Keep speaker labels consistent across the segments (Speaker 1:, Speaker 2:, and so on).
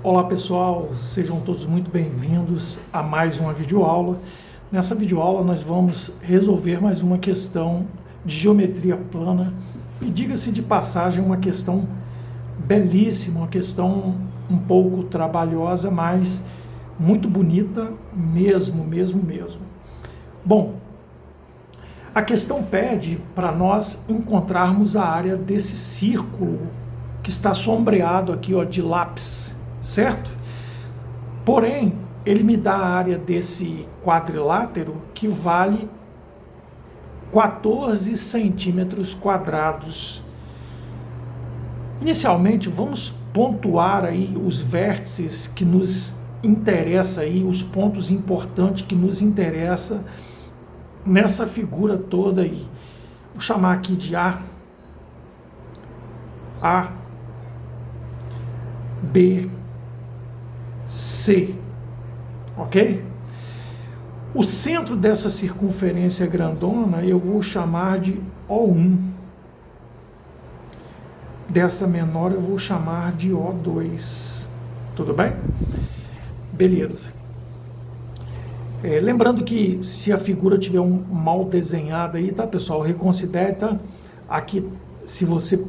Speaker 1: Olá pessoal, sejam todos muito bem-vindos a mais uma videoaula. Nessa videoaula nós vamos resolver mais uma questão de geometria plana e, diga-se de passagem, uma questão belíssima, uma questão um pouco trabalhosa, mas muito bonita mesmo. Bom, a questão pede para nós encontrarmos a área desse círculo que está sombreado aqui, ó, de lápis, certo? Porém, ele me dá a área desse quadrilátero que vale 14 centímetros quadrados. Inicialmente, vamos pontuar aí os vértices que nos interessa aí, os pontos importantes que nos interessa nessa figura toda aí. Vou chamar aqui de A, B, C, ok? O centro dessa circunferência grandona eu vou chamar de O1. Dessa menor eu vou chamar de O2. Tudo bem? Beleza. Lembrando que se a figura tiver mal desenhada aí, tá, pessoal? Reconsidere, tá? Aqui, se você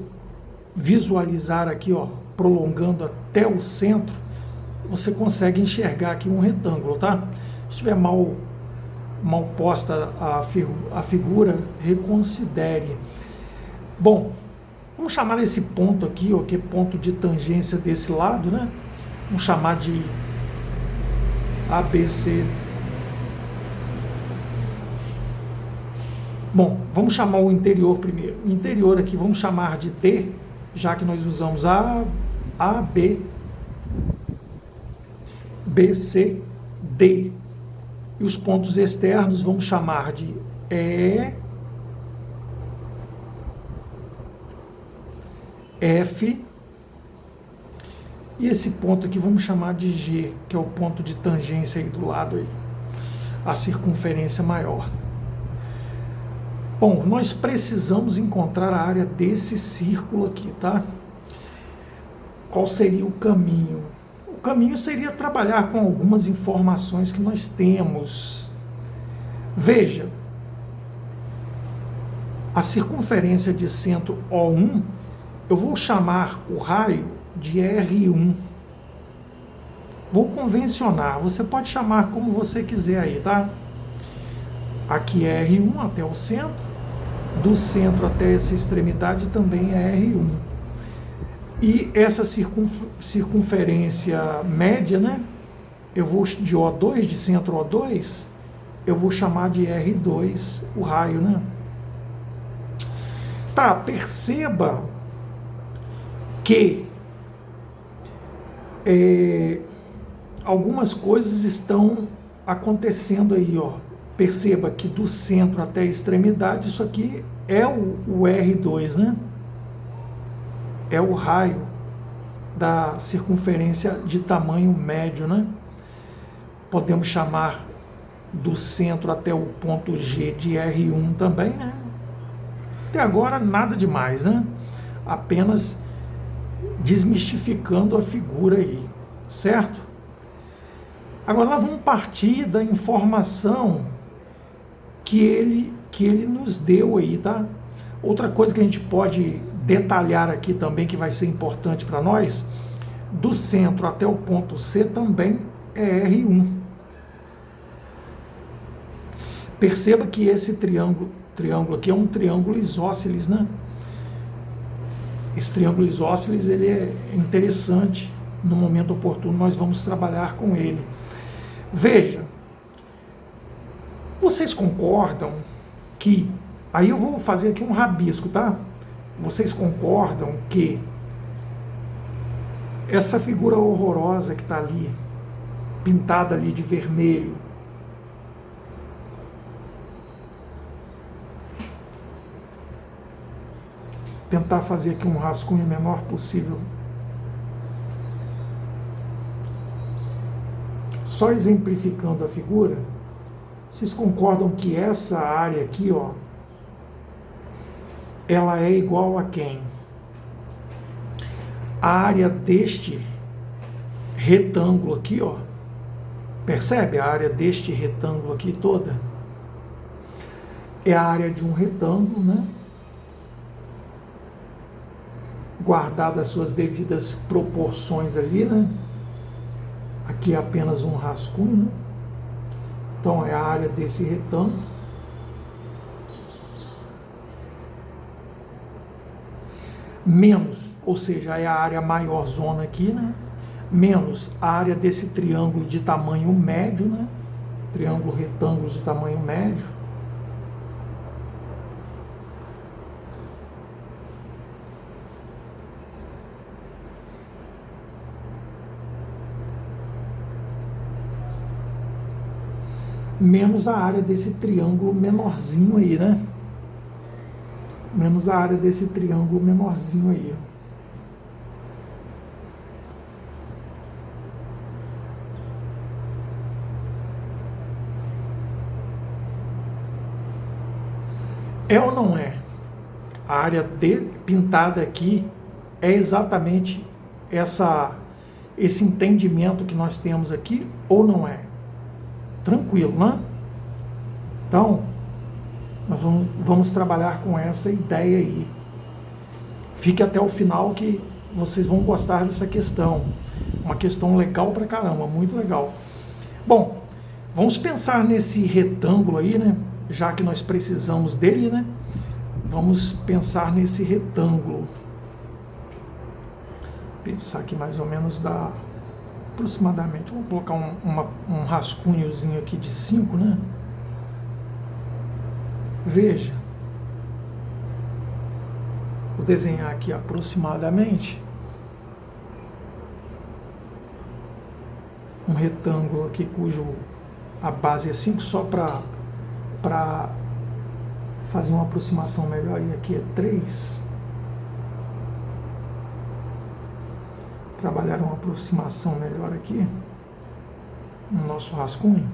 Speaker 1: visualizar aqui, ó, prolongando até o centro, você consegue enxergar aqui um retângulo, tá? Se estiver mal posta a figura, reconsidere. Bom, vamos chamar esse ponto aqui, ó, que é ponto de tangência desse lado, né? Vamos chamar de ABC. Bom, vamos chamar o interior primeiro. O interior aqui vamos chamar de D, já que nós usamos A, B, B, C, D. E os pontos externos vamos chamar de E, F. E esse ponto aqui vamos chamar de G, que é o ponto de tangência aí do lado aí, a circunferência maior. Bom, nós precisamos encontrar a área desse círculo aqui, tá? Qual seria o caminho? O caminho seria trabalhar com algumas informações que nós temos. Veja, a circunferência de centro O1, eu vou chamar o raio de R1. Vou convencionar, você pode chamar como você quiser aí, tá? Aqui é R1 até o centro, do centro até essa extremidade também é R1. E essa circunferência média, né? Eu vou de O2, de centro O2, eu vou chamar de R2, o raio, né? Tá, perceba que algumas coisas estão acontecendo aí, ó. Perceba que do centro até a extremidade, isso aqui é o R2, né? É o raio da circunferência de tamanho médio, né? Podemos chamar do centro até o ponto G de R1 também, né? Até agora nada demais, né? Apenas desmistificando a figura aí, certo? Agora nós vamos partir da informação que ele nos deu aí, tá? Outra coisa que a gente pode detalhar aqui também, que vai ser importante para nós, do centro até o ponto C também é R1. Perceba que esse triângulo aqui é um triângulo isósceles, né? Esse triângulo isósceles, ele é interessante, no momento oportuno nós vamos trabalhar com ele. Veja, vocês concordam que, aí eu vou fazer aqui um rabisco, tá? Vocês concordam que essa figura horrorosa que está ali, pintada ali de vermelho, tentar fazer aqui um rascunho menor possível, só exemplificando a figura, vocês concordam que essa área aqui, ó, ela é igual a quem? A área deste retângulo aqui, ó, percebe a área deste retângulo aqui toda? É a área de um retângulo, né? Guardadas as suas devidas proporções ali, né? Aqui é apenas um rascunho, né? Então é a área desse retângulo. Menos, ou seja, é a área maior zona aqui, né? Menos a área desse triângulo de tamanho médio, né? Triângulo retângulo de tamanho médio. Menos a área desse triângulo menorzinho aí, né? Menos a área desse triângulo menorzinho aí. É ou não é? A área pintada aqui é exatamente esse entendimento que nós temos aqui ou não é? Tranquilo, né? Então, nós vamos trabalhar com essa ideia aí. Fique até o final que vocês vão gostar dessa questão. Uma questão legal pra caramba, muito legal. Bom, vamos pensar nesse retângulo aí, né? Já que nós precisamos dele, né? Vamos pensar nesse retângulo. Pensar aqui mais ou menos dá aproximadamente, vamos colocar um rascunhozinho aqui de 5, né? Veja, vou desenhar aqui aproximadamente um retângulo aqui cujo a base é 5, só para fazer uma aproximação melhor, e aqui é 3. Trabalhar uma aproximação melhor aqui no nosso rascunho.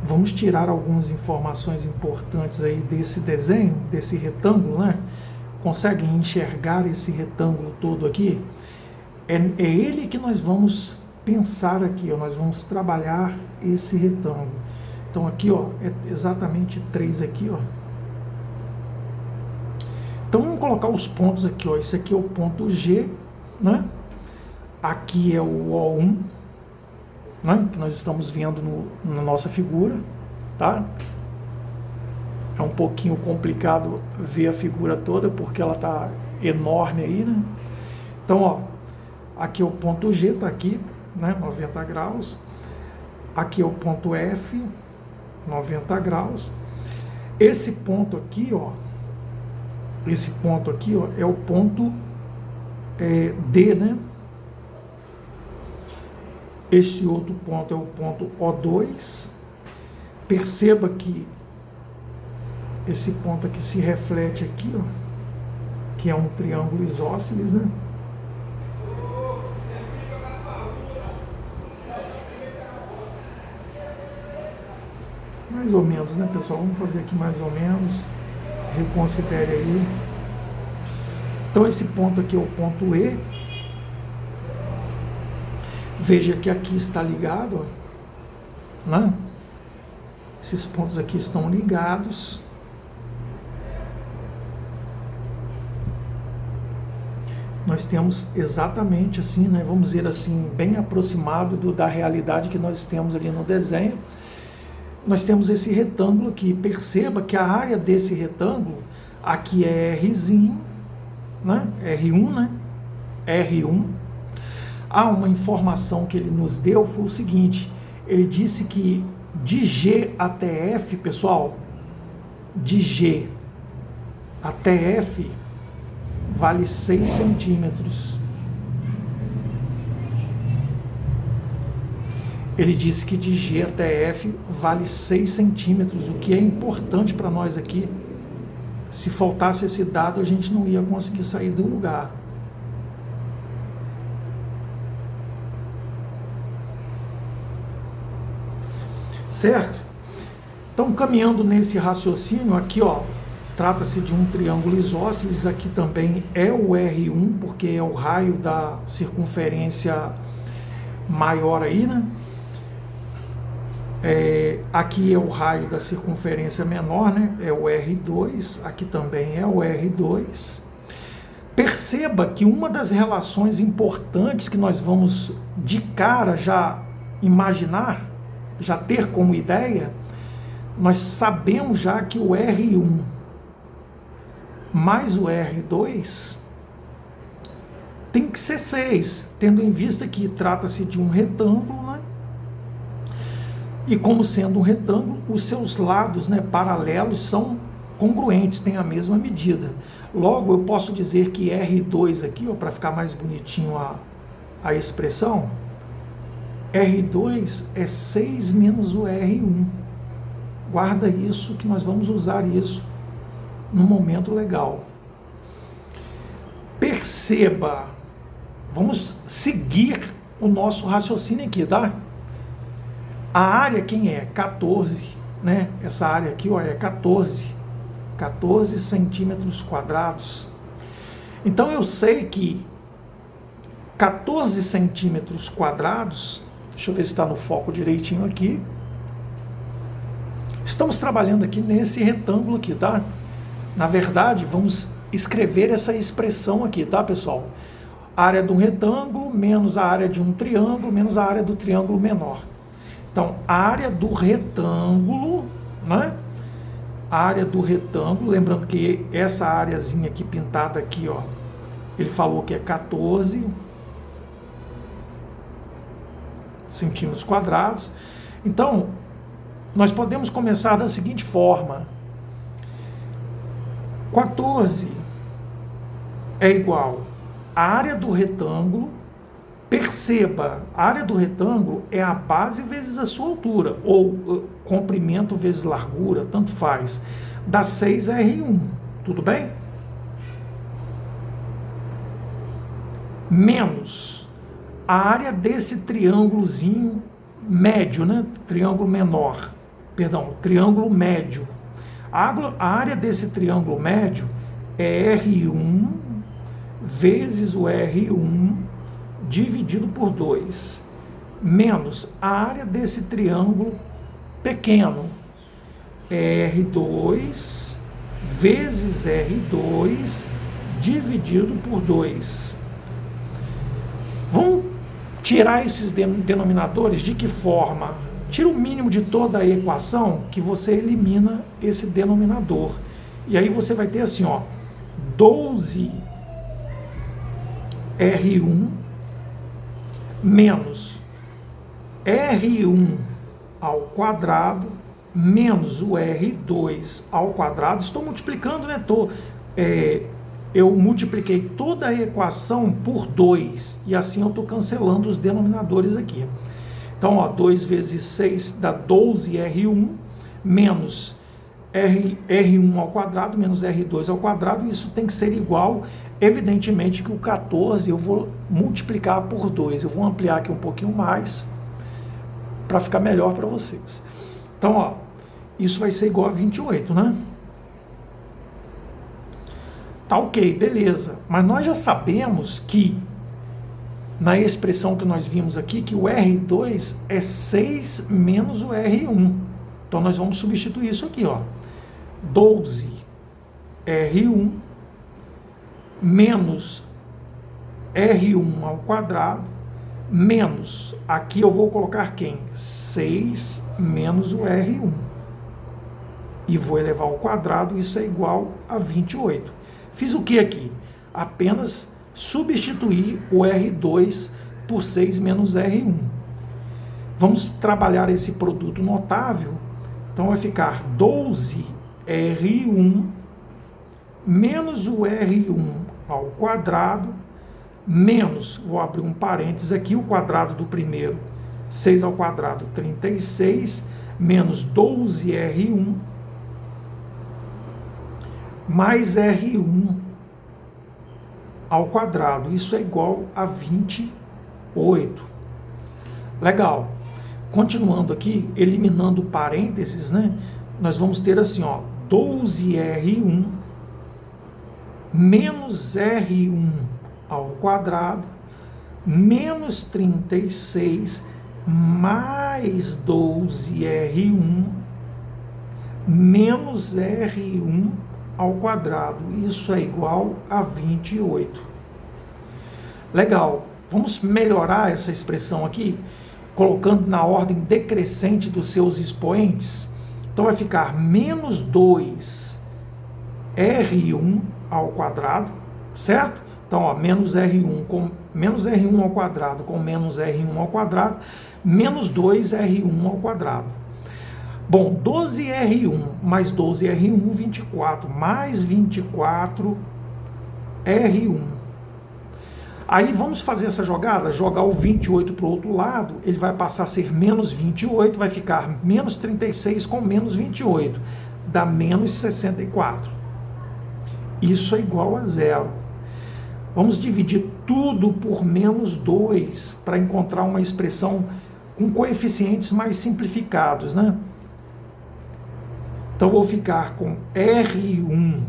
Speaker 1: Vamos tirar algumas informações importantes aí desse desenho, desse retângulo, né? Conseguem enxergar esse retângulo todo aqui? É ele que nós vamos pensar aqui, ó, nós vamos trabalhar esse retângulo. Então aqui, ó, é exatamente 3 aqui, ó. Então vamos colocar os pontos aqui, ó. Esse aqui é o ponto G, né? Aqui é o O1, né? Que nós estamos vendo na nossa figura, tá? É um pouquinho complicado ver a figura toda, porque ela está enorme aí, né? Então, ó, aqui é o ponto G, está aqui, né? 90 graus. Aqui é o ponto F, 90 graus. Esse ponto aqui, ó, é o ponto D, né? Este outro ponto é o ponto O2. Perceba que esse ponto aqui se reflete aqui, ó, que é um triângulo isósceles, né? Mais ou menos, né, pessoal? Vamos fazer aqui mais ou menos. Reconsidere aí. Então esse ponto aqui é o ponto E. Veja que aqui está ligado, ó, né? Esses pontos aqui estão ligados. Nós temos exatamente assim, né, vamos dizer assim, bem aproximado da realidade que nós temos ali no desenho. Nós temos esse retângulo aqui. Perceba que a área desse retângulo, aqui é Rzinho, né? R1, né? R1. Uma informação que ele nos deu foi o seguinte, ele disse que de G até F, pessoal, de G até F vale 6 centímetros. Ele disse que de G até F vale 6 centímetros, o que é importante para nós aqui Se faltasse esse dado, a gente não ia conseguir sair do lugar. Certo? Então, caminhando nesse raciocínio, aqui, ó, trata-se de um triângulo isósceles, aqui também é o R1, porque é o raio da circunferência maior aí, né? Aqui é o raio da circunferência menor, né? É o R2, aqui também é o R2. Perceba que uma das relações importantes que nós vamos de cara já imaginar, já ter como ideia, nós sabemos já que o R1 mais o R2 tem que ser 6, tendo em vista que trata-se de um retângulo, né? E como sendo um retângulo, os seus lados, né, paralelos são congruentes, têm a mesma medida. Logo, eu posso dizer que R2 aqui, para ficar mais bonitinho a expressão, R2 é 6 menos o R1. Guarda isso, que nós vamos usar isso no momento legal. Perceba, vamos seguir o nosso raciocínio aqui, tá? A área, quem é? 14, né? Essa área aqui, ó, é 14 centímetros quadrados. Então eu sei que 14 centímetros quadrados, deixa eu ver se está no foco direitinho aqui. Estamos trabalhando aqui nesse retângulo aqui, tá? Na verdade, vamos escrever essa expressão aqui, tá, pessoal? A área de um retângulo menos a área de um triângulo menos a área do triângulo menor. Então, a área do retângulo, né? A área do retângulo, lembrando que essa areazinha aqui pintada aqui, ó, ele falou que é 14 centímetros quadrados. Então, nós podemos começar da seguinte forma: 14 é igual à área do retângulo. Perceba, a área do retângulo é a base vezes a sua altura, ou comprimento vezes largura, tanto faz, dá 6R1, tudo bem? Menos a área desse triângulozinho médio, né? Triângulo menor, perdão, triângulo médio. A área desse triângulo médio é R1 vezes o R1 dividido por 2, menos a área desse triângulo pequeno, R2 vezes R2 dividido por 2. Vamos tirar esses denominadores de que forma? Tira o mínimo de toda a equação, que você elimina esse denominador. E aí você vai ter assim, ó, 12R1 menos R1 ao quadrado menos o R2 ao quadrado. Estou multiplicando, né? Eu multipliquei toda a equação por 2, e assim eu estou cancelando os denominadores aqui. Então, ó, 2 vezes 6 dá 12R1 menos R1 ao quadrado menos R2 ao quadrado. Isso tem que ser igual, evidentemente, que o 14 eu vou multiplicar por 2. Eu vou ampliar aqui um pouquinho mais para ficar melhor para vocês. Então, ó, isso vai ser igual a 28, né? Tá ok, beleza. Mas nós já sabemos que, na expressão que nós vimos aqui, que o R2 é 6 menos o R1. Então, nós vamos substituir isso aqui, ó. 12R1 menos R1 ao quadrado menos, aqui eu vou colocar quem? 6 menos o R1. E vou elevar ao quadrado, isso é igual a 28. Fiz o que aqui? Apenas substituir o R2 por 6 menos R1. Vamos trabalhar esse produto notável. Então vai ficar 12R1 menos o R1 ao quadrado menos, vou abrir um parênteses aqui, o quadrado do primeiro, 6 ao quadrado, 36, menos 12R1 mais R1 ao quadrado. Isso é igual a 28. Legal. Continuando aqui, eliminando parênteses, né? Nós vamos ter assim, ó, 12R1 menos R1 ao quadrado menos 36 mais 12R1 menos R1 ao quadrado. Isso é igual a 28. Legal. Vamos melhorar essa expressão aqui, colocando na ordem decrescente dos seus expoentes. Então vai ficar menos 2R1 ao quadrado, certo? Então, ó, menos R1 ao quadrado com menos R1 ao quadrado, menos 2R1 ao quadrado. Bom, 12R1 mais 12R1, 24, mais 24R1. Aí vamos fazer essa jogada, jogar o 28 para o outro lado, ele vai passar a ser menos 28, vai ficar menos 36 com menos 28, dá menos 64. Isso é igual a zero. Vamos dividir tudo por menos 2 para encontrar uma expressão com coeficientes mais simplificados, né? Então, vou ficar com R1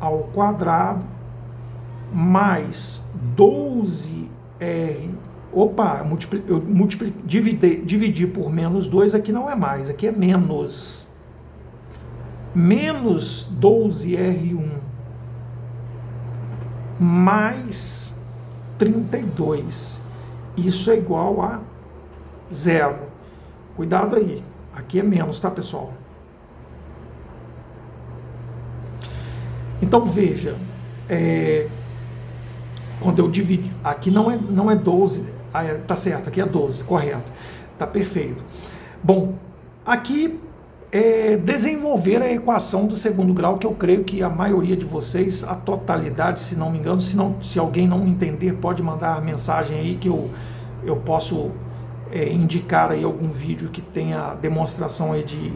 Speaker 1: ao quadrado mais 12R. Opa, eu dividi por menos 2, aqui não é mais, aqui é menos. Menos 12R1 mais 32. Isso é igual a zero. Cuidado aí, aqui é menos, tá, pessoal? Então, veja, quando eu divido, aqui não é 12, tá certo, aqui é 12, correto, tá perfeito. Bom, aqui é desenvolver a equação do segundo grau, que eu creio que a maioria de vocês, a totalidade, se não me engano, se alguém não entender, pode mandar mensagem aí que eu posso indicar aí algum vídeo que tenha demonstração aí de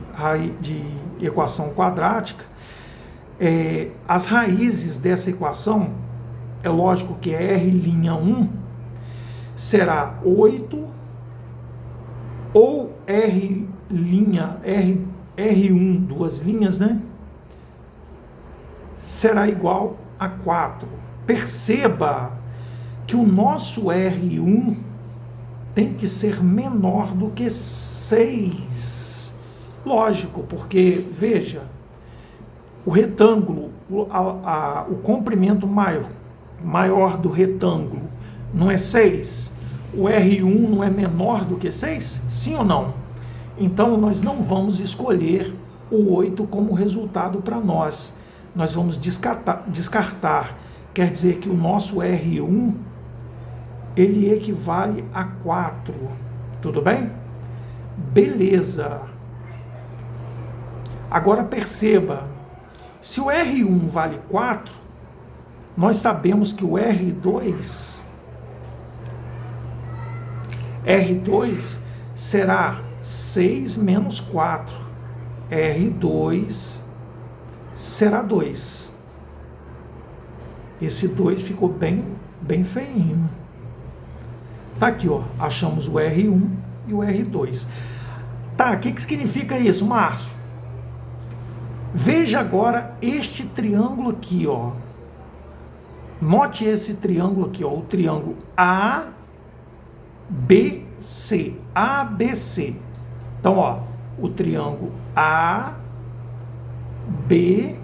Speaker 1: equação quadrática. As raízes dessa equação, é lógico que R'1 será 8, ou R1, duas linhas, né? Será igual a 4. Perceba que o nosso R1 tem que ser menor do que 6. Lógico, porque, veja, o retângulo, o comprimento maior do retângulo não é 6? O R1 não é menor do que 6? Sim ou não? Então, nós não vamos escolher o 8 como resultado para nós. Nós vamos descartar. Quer dizer que o nosso R1, ele equivale a 4. Tudo bem? Beleza. Agora perceba, se o R1 vale 4, nós sabemos que o R2 será 6 menos 4. R2 será 2. Esse 2 ficou bem feinho. Tá aqui, ó. Achamos o R1 e o R2. Tá, o que significa isso, Márcio? Veja agora este triângulo aqui, ó. Note esse triângulo aqui, ó, o triângulo ABC. ABC. Então, ó, o triângulo ABC.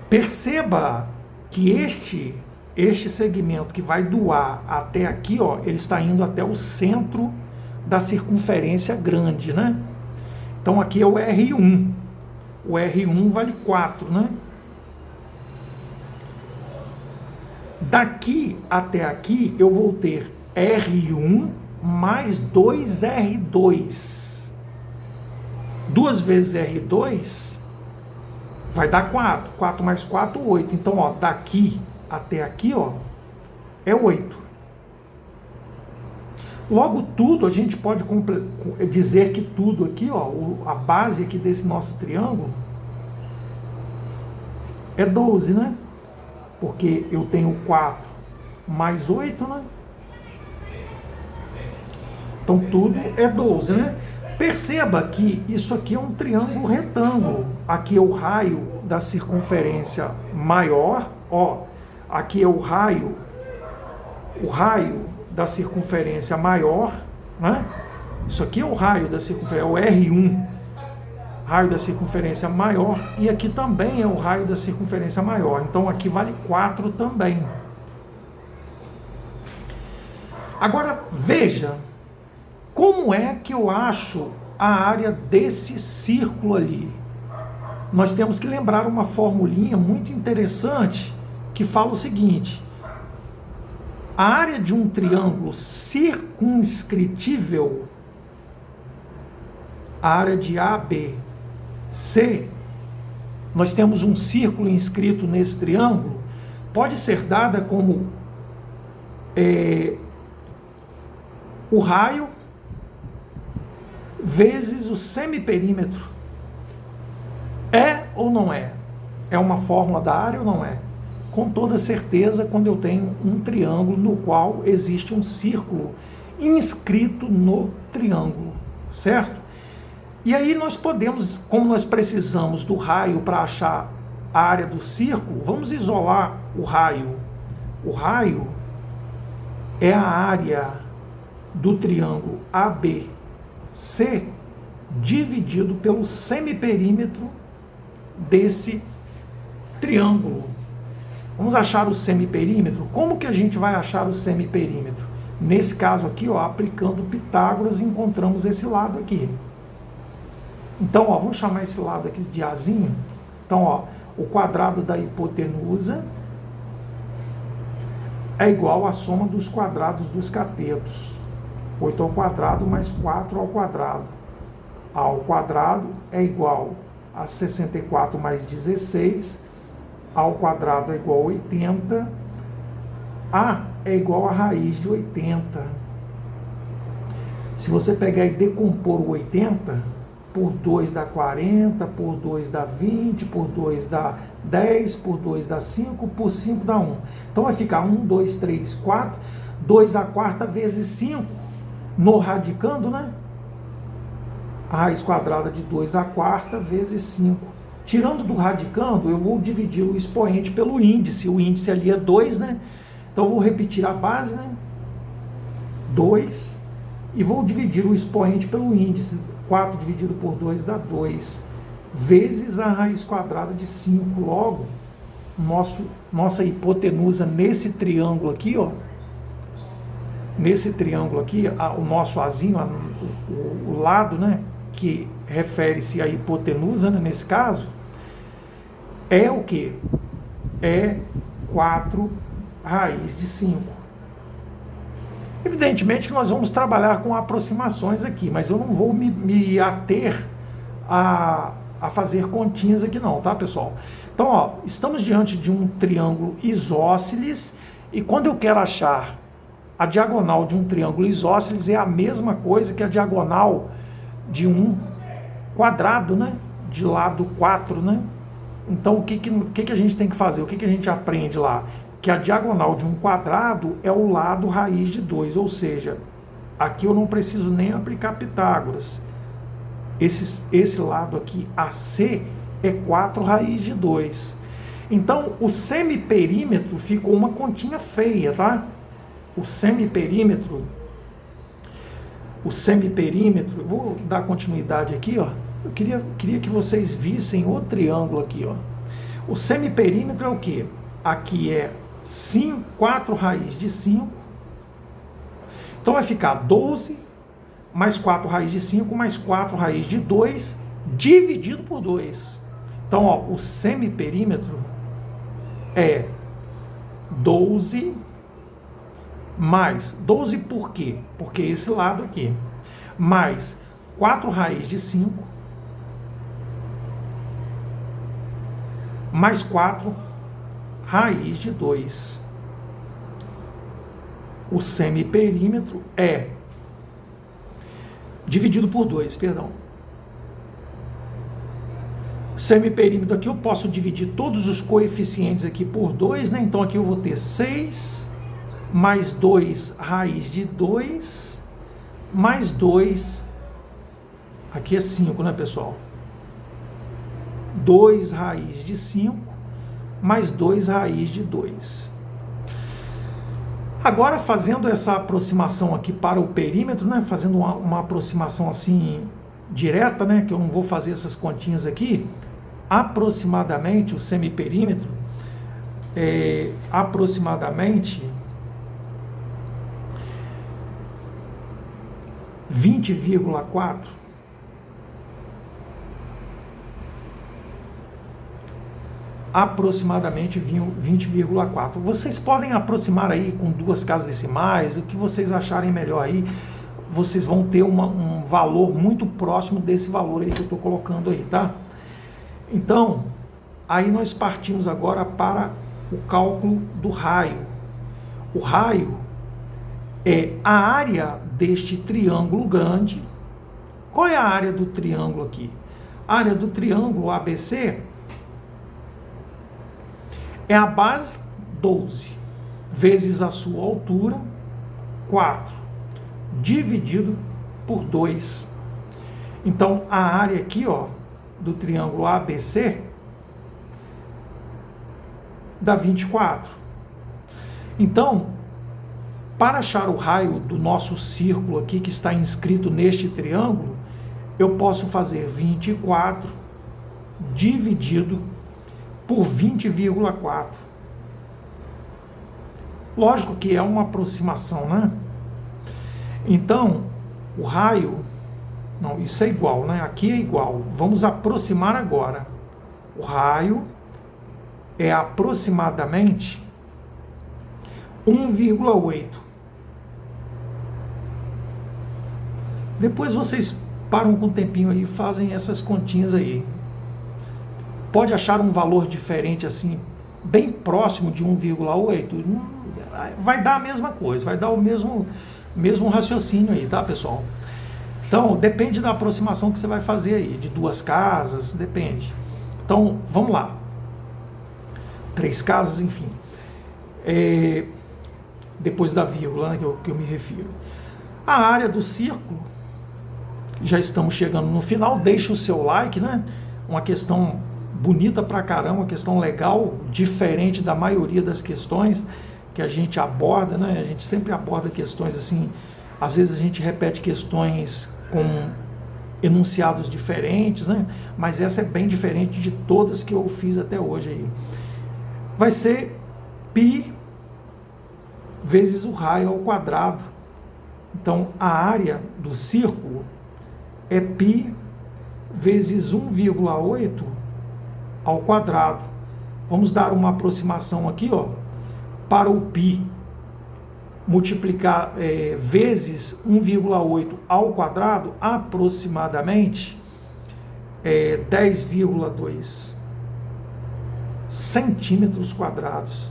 Speaker 1: Perceba que este segmento que vai do A até aqui, ó, ele está indo até o centro da circunferência grande, né? Então aqui é o R1. O R1 vale 4, né? Daqui até aqui eu vou ter R1 mais 2R2. 2 vezes R2 vai dar 4. 4 mais 4, 8. Então, ó, daqui até aqui, ó, é 8. Logo, tudo, a gente pode dizer que tudo aqui, ó, a base aqui desse nosso triângulo é 12, né? Porque eu tenho 4 mais 8, né? Então tudo é 12, né? Perceba que isso aqui é um triângulo retângulo. Aqui é o raio da circunferência maior, ó. Aqui é o raio da circunferência maior, né? Isso aqui é o raio da circunferência, é o R1, raio da circunferência maior, e aqui também é o raio da circunferência maior. Então aqui vale 4 também. Agora veja, como é que eu acho a área desse círculo ali? Nós temos que lembrar uma formulinha muito interessante que fala o seguinte: a área de um triângulo circunscritível, a área de ABC, nós temos um círculo inscrito nesse triângulo, pode ser dada como o raio vezes o semiperímetro. É ou não é? É uma fórmula da área ou não é? Com toda certeza, quando eu tenho um triângulo no qual existe um círculo inscrito no triângulo, certo? E aí nós podemos, como nós precisamos do raio para achar a área do círculo, vamos isolar o raio. O raio é a área do triângulo ABC dividido pelo semiperímetro desse triângulo. Vamos achar o semiperímetro. Como que a gente vai achar o semiperímetro? Nesse caso aqui, ó, aplicando Pitágoras, encontramos esse lado aqui. Então, ó, vamos chamar esse lado aqui de Azinho. Então, ó, o quadrado da hipotenusa é igual à soma dos quadrados dos catetos. 8 ao quadrado mais 4 ao quadrado. A ao quadrado é igual a 64 mais 16. A ao quadrado é igual a 80. A é igual a raiz de 80. Se você pegar e decompor o 80, por 2 dá 40, por 2 dá 20, por 2 dá 10, por 2 dá 5, por 5 dá 1. Então vai ficar 1, 2, 3, 4, 2 à quarta vezes 5, no radicando, né? A raiz quadrada de 2 à quarta vezes 5. Tirando do radicando, eu vou dividir o expoente pelo índice. O índice ali é 2, né? Então eu vou repetir a base, né? 2. E vou dividir o expoente pelo índice. 4 dividido por 2 dá 2. Vezes a raiz quadrada de 5. Logo, nossa hipotenusa nesse triângulo aqui, ó. Nesse triângulo aqui, o nosso Azinho, o lado, né? Que refere-se à hipotenusa, né, nesse caso, é o que? É 4 raiz de 5. Evidentemente que nós vamos trabalhar com aproximações aqui, mas eu não vou me ater a fazer continhas aqui não, tá, pessoal? Então, ó, estamos diante de um triângulo isósceles, e quando eu quero achar a diagonal de um triângulo isósceles, é a mesma coisa que a diagonal de um quadrado, né? De lado 4, né? Então, o que a gente tem que fazer? O que a gente aprende lá? Que a diagonal de um quadrado é o lado raiz de 2, ou seja, aqui eu não preciso nem aplicar Pitágoras. Esse lado aqui, AC, é 4 raiz de 2. Então, o semiperímetro ficou uma continha feia, tá? O semiperímetro, vou dar continuidade aqui, ó. Eu queria que vocês vissem o triângulo aqui, ó. O semiperímetro é o quê? Aqui é 4 raiz de 5. Então vai ficar 12 mais 4 raiz de 5 mais 4 raiz de 2 dividido por 2. Então, ó, o semiperímetro é 12 mais 12 por quê? Porque esse lado aqui, mais 4 raiz de 5, mais 4 raiz de 2. O semiperímetro é dividido por 2, perdão. Semiperímetro aqui eu posso dividir todos os coeficientes aqui por 2, né? Então aqui eu vou ter 6 mais 2 raiz de 2 mais 2, aqui é 5, né, pessoal? 2 raiz de 5 mais 2 raiz de 2. Agora, fazendo essa aproximação aqui para o perímetro, né, fazendo uma aproximação assim direta, né, que eu não vou fazer essas continhas aqui, aproximadamente o semiperímetro é aproximadamente 20,4. Aproximadamente 20,4. Vocês podem aproximar aí com 2 casas decimais, o que vocês acharem melhor aí, vocês vão ter um valor muito próximo desse valor aí que eu estou colocando aí, tá? Então, aí nós partimos agora para o cálculo do raio. O raio é a área deste triângulo grande. Qual é a área do triângulo aqui? A área do triângulo ABC é a base 12 vezes a sua altura 4 dividido por 2. Então a área aqui, ó, do triângulo ABC dá 24. Então, para achar o raio do nosso círculo aqui que está inscrito neste triângulo, eu posso fazer 24 dividido por 20,4. Lógico que é uma aproximação, né? Então, o raio... Não, isso é igual, né? Aqui é igual. Vamos aproximar agora. O raio é aproximadamente 1,8. Depois vocês param com um tempinho aí e fazem essas continhas aí. Pode achar um valor diferente assim, bem próximo de 1,8, vai dar a mesma coisa, vai dar o mesmo raciocínio aí, tá, pessoal? Então, depende da aproximação que você vai fazer aí, de 2 casas, depende. Então, vamos lá. 3 casas, enfim. Depois da vírgula, né, que eu me refiro. A área do círculo, já estamos chegando no final, deixa o seu like, né? Uma questão bonita pra caramba, uma questão legal, diferente da maioria das questões que a gente aborda, né? A gente sempre aborda questões assim, às vezes a gente repete questões com enunciados diferentes, né? Mas essa é bem diferente de todas que eu fiz até hoje aí. Vai ser π vezes o raio ao quadrado. Então, a área do círculo é π vezes 1,8 ao quadrado. Vamos dar uma aproximação aqui, ó, para o π multiplicar vezes 1,8 ao quadrado, aproximadamente 10,2 centímetros quadrados.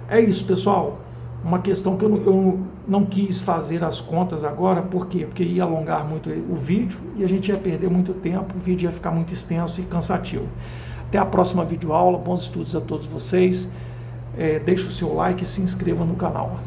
Speaker 1: É isso, pessoal. Uma questão que eu não quis fazer as contas agora, por quê? Porque ia alongar muito o vídeo e a gente ia perder muito tempo, o vídeo ia ficar muito extenso e cansativo. Até a próxima videoaula, bons estudos a todos vocês. Deixe o seu like e se inscreva no canal.